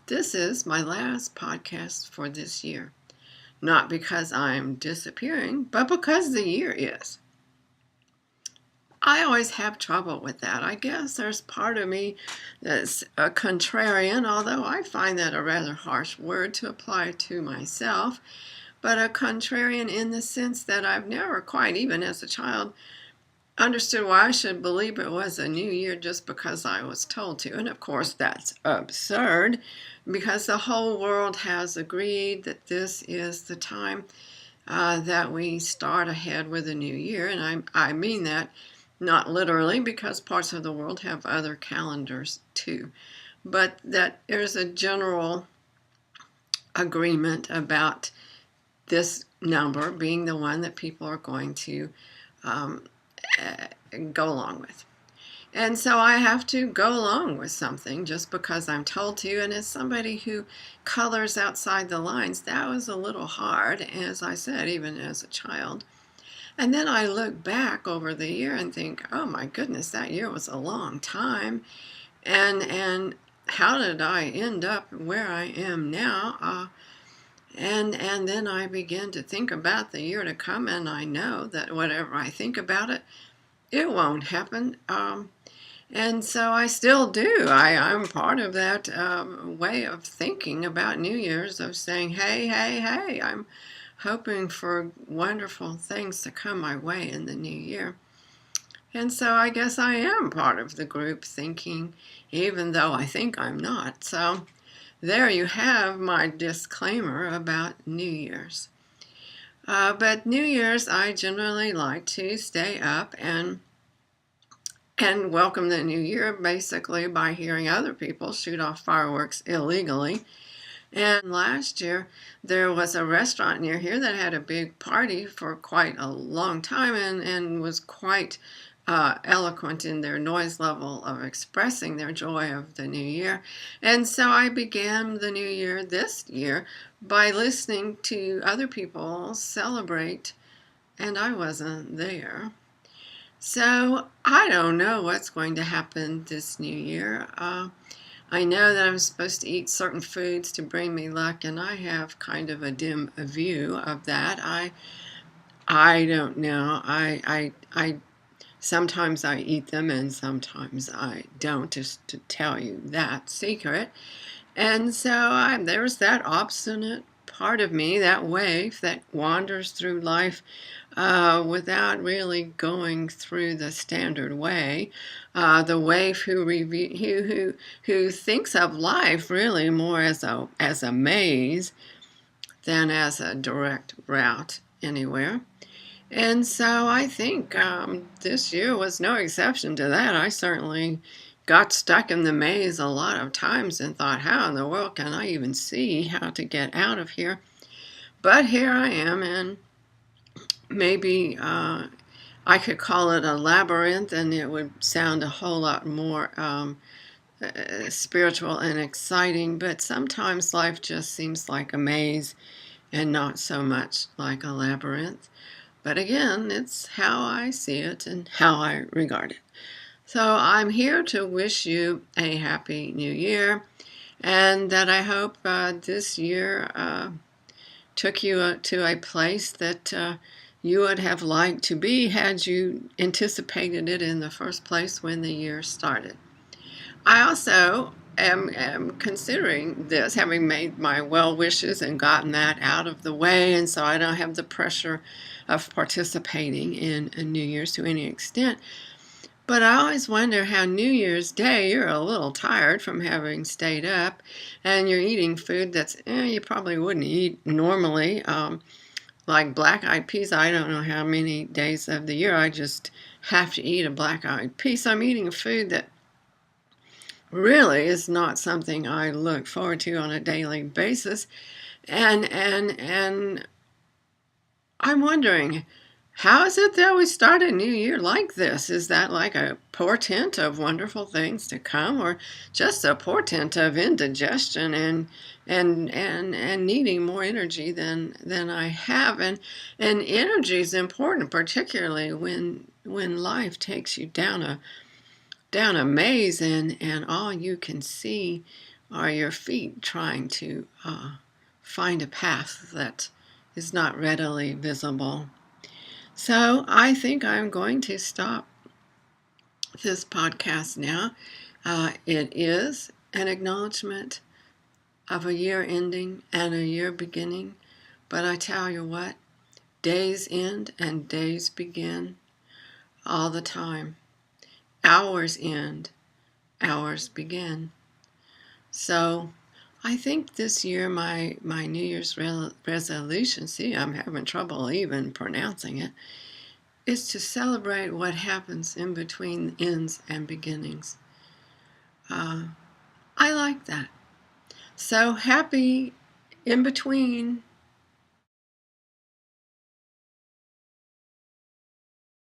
This is my last podcast for this year. Not because I'm disappearing, but because the year is. I always have trouble with that. I guess there's part of me that's a contrarian, although I find that a rather harsh word to apply to myself. But a contrarian in the sense that I've never quite, even as a child, understood why I should believe it was a new year just because I was told to. And of course, that's absurd because the whole world has agreed that this is the time that we start ahead with a new year. And I mean that not literally because parts of the world have other calendars too, but that there's a general agreement about this number being the one that people are going to um, go along with. And so I have to go along with something just because I'm told to. And as somebody who colors outside the lines, that was a little hard, as I said, even as a child. And then I look back over the year and think, oh my goodness, that year was a long time. And how did I end up where I am now? And then I begin to think about the year to come, and I know that whatever I think about it, it won't happen. And so I still do. I'm part of that way of thinking about New Year's, of saying, hey, I'm hoping for wonderful things to come my way in the new year. And so I guess I am part of the group thinking, even though I think I'm not. So there you have my disclaimer about New Year's. But New Year's, I generally like to stay up and welcome the new year basically by hearing other people shoot off fireworks illegally. And last year, there was a restaurant near here that had a big party for quite a long time and was quite eloquent in their noise level of expressing their joy of the new year. And so I began the new year this year by listening to other people celebrate, and I wasn't there. So I don't know what's going to happen this new year. I know that I'm supposed to eat certain foods to bring me luck, and I have kind of a dim view of that. I don't know. I sometimes I eat them and sometimes I don't, just to tell you that secret. And so there's that obstinate part of me, that waif that wanders through life without really going through the standard way. The waif who thinks of life really more as a maze than as a direct route anywhere. And so I think this year was no exception to that. I certainly got stuck in the maze a lot of times and thought, how in the world can I even see how to get out of here? But here I am, and maybe I could call it a labyrinth, and it would sound a whole lot more spiritual and exciting. But sometimes life just seems like a maze and not so much like a labyrinth. But again, it's how I see it and how I regard it. So I'm here to wish you a happy new year, and that I hope this year took you to a place that you would have liked to be had you anticipated it in the first place when the year started. I also am considering this, having made my well wishes and gotten that out of the way, and so I don't have the pressure of participating in a New Year's to any extent. But I always wonder how New Year's Day you're a little tired from having stayed up, and you're eating food that's you probably wouldn't eat normally, like black-eyed peas. I don't know how many days of the year I just have to eat a black-eyed pea. So I'm eating a food that really is not something I look forward to on a daily basis, and I'm wondering, how is it that we start a new year like this? Is that like a portent of wonderful things to come, or just a portent of indigestion and needing more energy than I have? And energy is important, particularly when life takes you down a maze and all you can see or your feet trying to find a path that is not readily visible. So I think I'm going to stop this podcast now. It is an acknowledgement of a year ending and a year beginning, but I tell you what, days end and days begin all the time. Hours end, hours begin. So I think this year my New Year's resolution, see, I'm having trouble even pronouncing it, is to celebrate what happens in between ends and beginnings. I like that. So happy in between